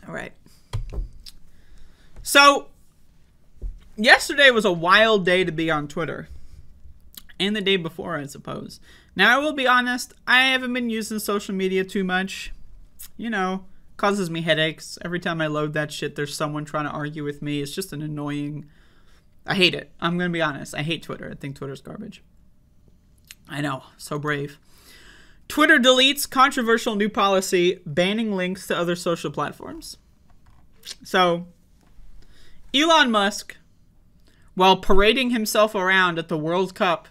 All right. So, yesterday was a wild day to be on Twitter. And the day before, I suppose. Now, I will be honest, I haven't been using social media too much. You know, causes me headaches. Every time I load that shit, there's someone trying to argue with me. It's just an annoying... I hate it. I'm going to be honest. I hate Twitter. I think Twitter's garbage. I know. So brave. Twitter deletes controversial new policy banning links to other social platforms. So, Elon Musk, while parading himself around at the World Cup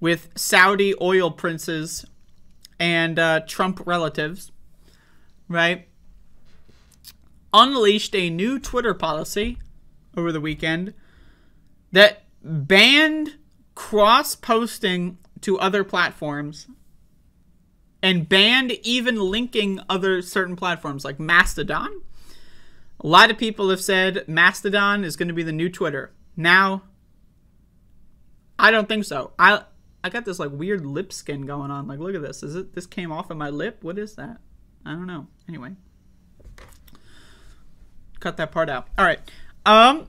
with Saudi oil princes and Trump relatives, right, unleashed a new Twitter policy over the weekend that banned cross-posting to other platforms and banned even linking other certain platforms like Mastodon. A lot of people have said Mastodon is going to be the new Twitter. Now, I don't think so. I got this like weird lip skin going on. Like, look at this. This came off of my lip? What is that? I don't know. Anyway. Cut that part out. All right. A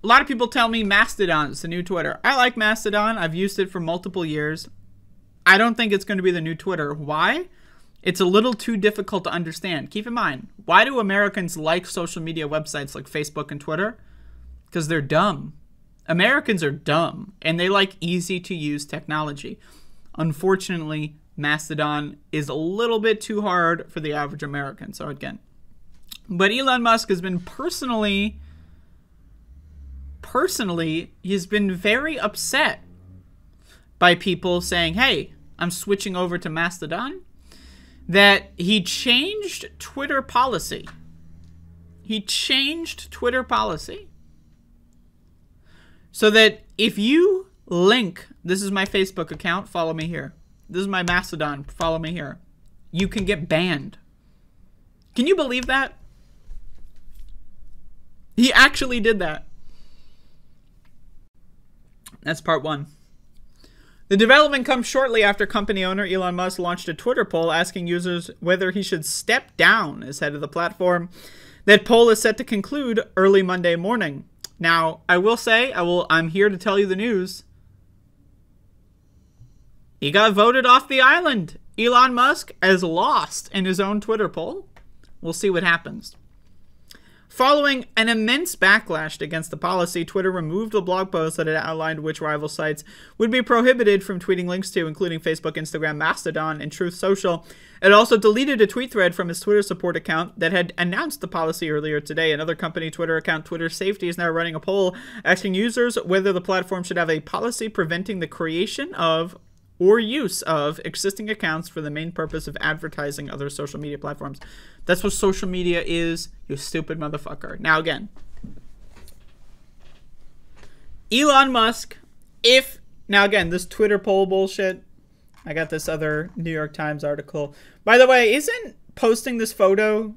lot of people tell me Mastodon is the new Twitter. I like Mastodon. I've used it for multiple years. I don't think it's going to be the new Twitter. Why? It's a little too difficult to understand. Keep in mind, why do Americans like social media websites like Facebook and Twitter? Because they're dumb. Americans are dumb, and they like easy-to-use technology. Unfortunately, Mastodon is a little bit too hard for the average American. So again, but Elon Musk has been personally, he's been very upset by people saying, hey, I'm switching over to Mastodon. That he changed Twitter policy. He changed Twitter policy so that if you link, this is my Facebook account, follow me here. This is my Mastodon, follow me here. You can get banned. Can you believe that? He actually did that. That's part one. The development comes shortly after company owner Elon Musk launched a Twitter poll asking users whether he should step down as head of the platform. That poll is set to conclude early Monday morning. Now, I will say, I'm here to tell you the news. He got voted off the island. Elon Musk has lost in his own Twitter poll. We'll see what happens. Following an immense backlash against the policy, Twitter removed a blog post that had outlined which rival sites would be prohibited from tweeting links to, including Facebook, Instagram, Mastodon, and Truth Social. It also deleted a tweet thread from its Twitter support account that had announced the policy earlier today. Another company Twitter account, Twitter Safety, is now running a poll asking users whether the platform should have a policy preventing the creation of or use of existing accounts for the main purpose of advertising other social media platforms. That's what social media is, you stupid motherfucker. Now again, Elon Musk, now again, this Twitter poll bullshit, I got this other New York Times article. By the way, isn't posting this photo,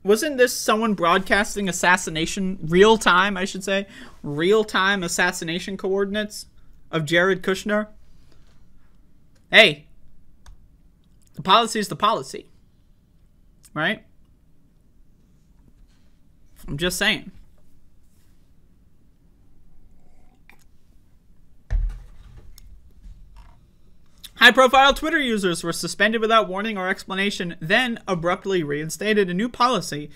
wasn't this someone broadcasting assassination, real-time, I should say, real-time assassination coordinates of Jared Kushner? Hey, the policy is the policy, right? I'm just saying. High-profile Twitter users were suspended without warning or explanation, then abruptly reinstated. A new policy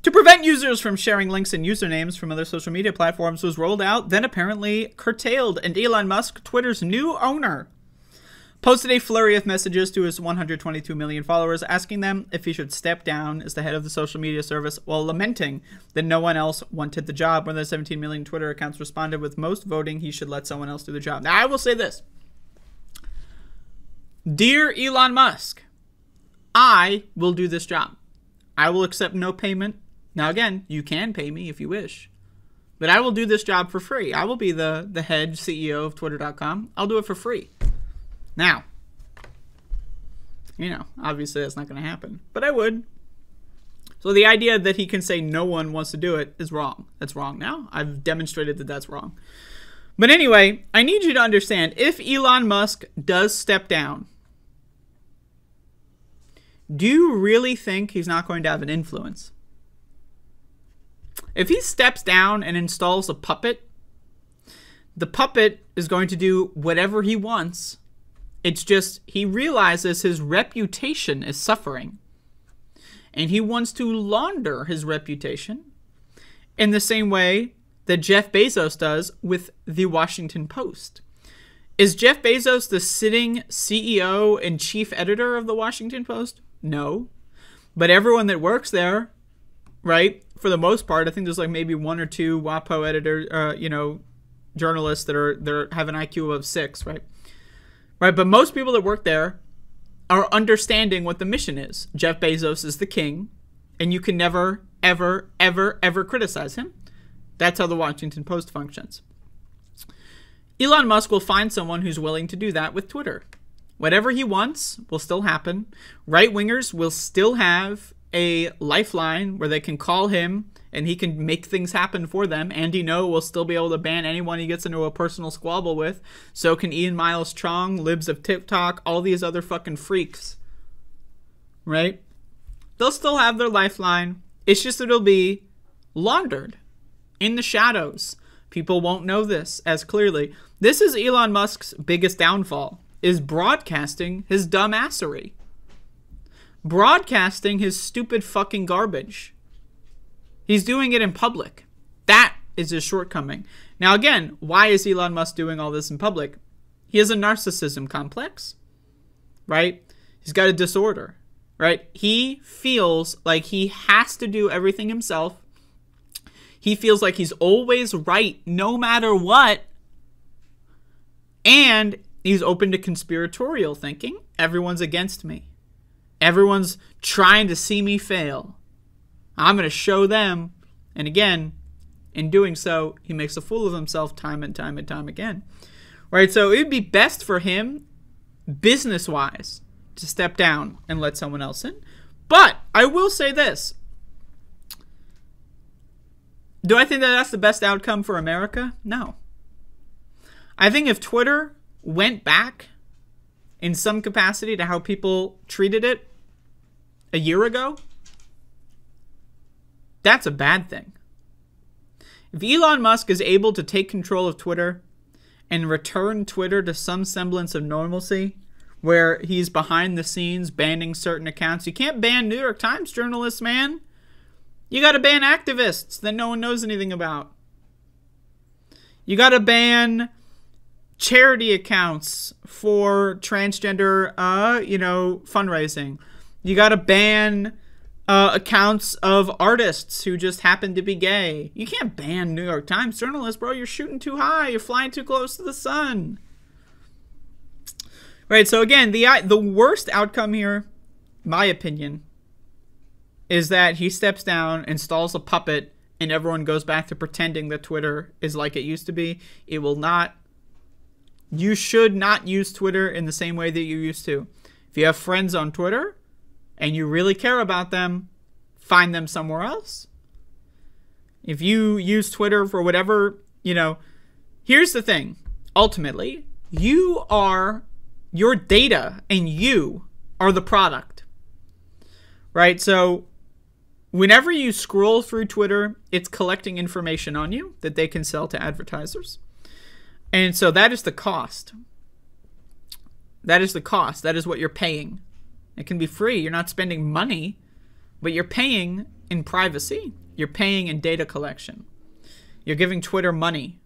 to prevent users from sharing links and usernames from other social media platforms was rolled out, then apparently curtailed, and Elon Musk, Twitter's new owner, posted a flurry of messages to his 122 million followers asking them if he should step down as the head of the social media service while lamenting that no one else wanted the job. More than 17 million Twitter accounts responded with most voting he should let someone else do the job. Now, I will say this. Dear Elon Musk, I will do this job. I will accept no payment. Now, again, you can pay me if you wish. But I will do this job for free. I will be the head CEO of Twitter.com. I'll do it for free. Now, you know, obviously that's not going to happen, but I would. So the idea that he can say no one wants to do it is wrong. That's wrong now. I've demonstrated that that's wrong. But anyway, I need you to understand, if Elon Musk does step down, do you really think he's not going to have an influence? If he steps down and installs a puppet, the puppet is going to do whatever he wants. It's just he realizes his reputation is suffering. And he wants to launder his reputation in the same way that Jeff Bezos does with the Washington Post. Is Jeff Bezos the sitting CEO and chief editor of the Washington Post? No. But everyone that works there, right, for the most part, I think there's like maybe one or two WAPO editor, journalists that have an IQ of 6, right? Right, but most people that work there are understanding what the mission is. Jeff Bezos is the king, and you can never, ever, ever, ever criticize him. That's how the Washington Post functions. Elon Musk will find someone who's willing to do that with Twitter. Whatever he wants will still happen. Right-wingers will still have a lifeline where they can call him and he can make things happen for them. Andy Ngo will still be able to ban anyone he gets into a personal squabble with. So can Ian Miles Chong, libs of TikTok, all these other fucking freaks. Right? They'll still have their lifeline. It's just that it'll be laundered in the shadows. People won't know this as clearly. This is Elon Musk's biggest downfall, is broadcasting his dumbassery. Broadcasting his stupid fucking garbage. He's doing it in public. That is his shortcoming. Now again, why is Elon Musk doing all this in public? He has a narcissism complex, right? He's got a disorder, right? He feels like he has to do everything himself. He feels like he's always right no matter what. And he's open to conspiratorial thinking. Everyone's against me. Everyone's trying to see me fail. I'm going to show them. And again, in doing so, he makes a fool of himself time and time and time again. Right? So it would be best for him, business-wise, to step down and let someone else in. But I will say this. Do I think that that's the best outcome for America? No. I think if Twitter went back in some capacity to how people treated it a year ago, that's a bad thing. If Elon Musk is able to take control of Twitter and return Twitter to some semblance of normalcy, where he's behind the scenes banning certain accounts. You can't ban New York Times journalists, man. You got to ban activists that no one knows anything about. You got to ban charity accounts for transgender, fundraising. You got to ban accounts of artists who just happen to be gay. You can't ban New York Times journalists, bro. You're shooting too high. You're flying too close to the sun. Right, so again, the worst outcome here, my opinion, is that he steps down, installs a puppet, and everyone goes back to pretending that Twitter is like it used to be. It will not. You should not use Twitter in the same way that you used to. If you have friends on Twitter and you really care about them, find them somewhere else. If you use Twitter for whatever, here's the thing. Ultimately, your data and you are the product. Right? So whenever you scroll through Twitter, it's collecting information on you that they can sell to advertisers. And so that is the cost. That is the cost. That is what you're paying. It can be free. You're not spending money, but you're paying in privacy. You're paying in data collection. You're giving Twitter money.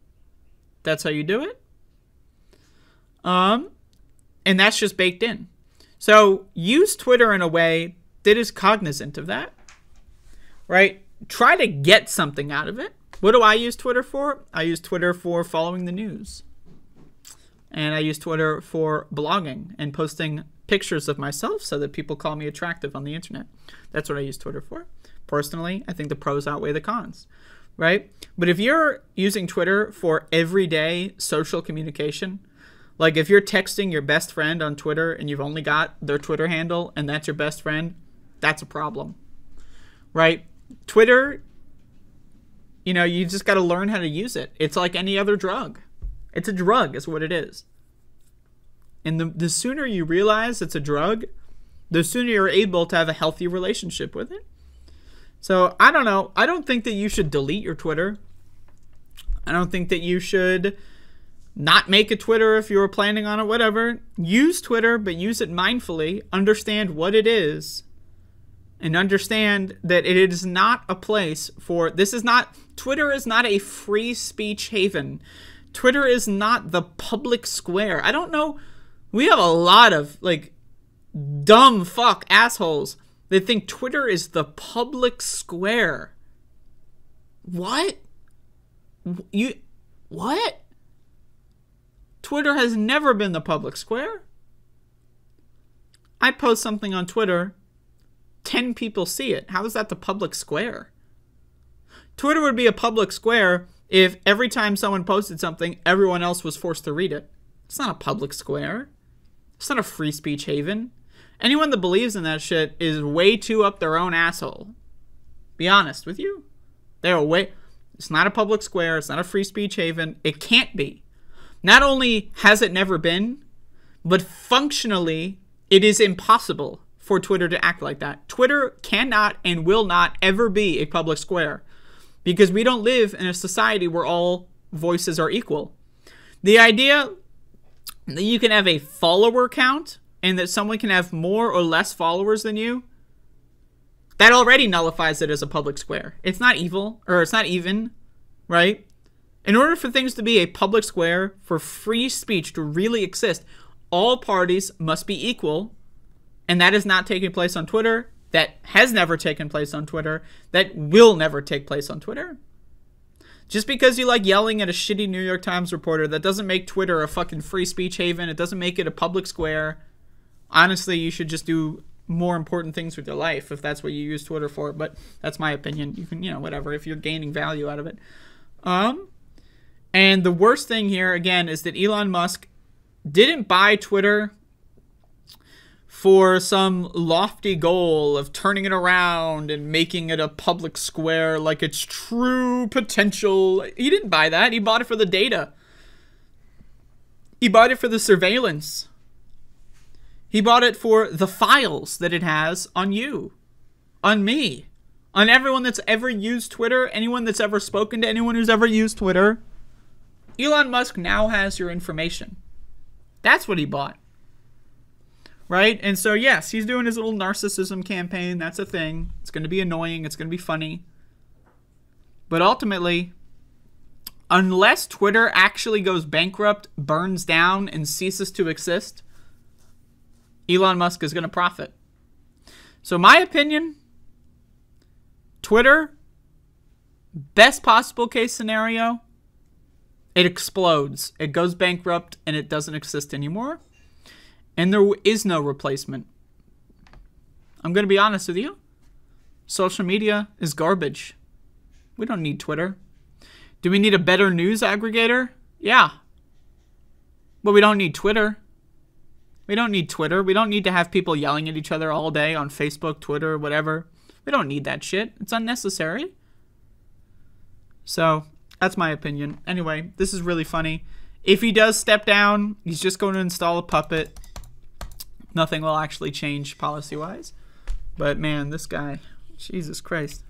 That's how you do it. And that's just baked in. So use Twitter in a way that is cognizant of that. Right? Try to get something out of it. What do I use Twitter for? I use Twitter for following the news. And I use Twitter for blogging and posting pictures of myself so that people call me attractive on the internet. That's what I use Twitter for. Personally, I think the pros outweigh the cons, right? But if you're using Twitter for everyday social communication, like if you're texting your best friend on Twitter and you've only got their Twitter handle and that's your best friend, that's a problem, right? Twitter, you just got to learn how to use it. It's like any other drug. It's a drug is what it is. And the sooner you realize it's a drug, the sooner you're able to have a healthy relationship with it. So, I don't know. I don't think that you should delete your Twitter. I don't think that you should not make a Twitter if you were planning on it, whatever. Use Twitter, but use it mindfully. Understand what it is. And understand that it is not a place for... Twitter is not a free speech haven. Twitter is not the public square. I don't know. We have a lot of, like, dumb fuck assholes that think Twitter is the public square. What? What? Twitter has never been the public square. I post something on Twitter, 10 people see it. How is that the public square? Twitter would be a public square if every time someone posted something, everyone else was forced to read it. It's not a public square. It's not a free speech haven. Anyone that believes in that shit is way too up their own asshole. Be honest with you. It's not a public square. It's not a free speech haven. It can't be. Not only has it never been, but functionally, it is impossible for Twitter to act like that. Twitter cannot and will not ever be a public square because we don't live in a society where all voices are equal. The idea that you can have a follower count and that someone can have more or less followers than you, that already nullifies it as a public square. It's not evil, or it's not even, right? In order for things to be a public square, for free speech to really exist, all parties must be equal, and that is not taking place on Twitter. That has never taken place on Twitter. That will never take place on Twitter. Just because you like yelling at a shitty New York Times reporter, that doesn't make Twitter a fucking free speech haven. It doesn't make it a public square. Honestly, you should just do more important things with your life if that's what you use Twitter for. But that's my opinion. You can, whatever, if you're gaining value out of it. And the worst thing here, again, is that Elon Musk didn't buy Twitter for some lofty goal of turning it around and making it a public square like its true potential. He didn't buy that. He bought it for the data. He bought it for the surveillance. He bought it for the files that it has on you, on me, on everyone that's ever used Twitter, anyone that's ever spoken to anyone who's ever used Twitter. Elon Musk now has your information. That's what he bought. Right? And so, yes, he's doing his little narcissism campaign. That's a thing. It's going to be annoying. It's going to be funny. But ultimately, unless Twitter actually goes bankrupt, burns down, and ceases to exist, Elon Musk is going to profit. So my opinion, Twitter, best possible case scenario, it explodes. It goes bankrupt and it doesn't exist anymore. And there is no replacement. I'm going to be honest with you. Social media is garbage. We don't need Twitter. Do we need a better news aggregator? Yeah. But we don't need Twitter. We don't need Twitter. We don't need to have people yelling at each other all day on Facebook, Twitter, whatever. We don't need that shit. It's unnecessary. So, that's my opinion. Anyway, this is really funny. If he does step down, he's just going to install a puppet. Nothing will actually change policy-wise. But, man, this guy, Jesus Christ.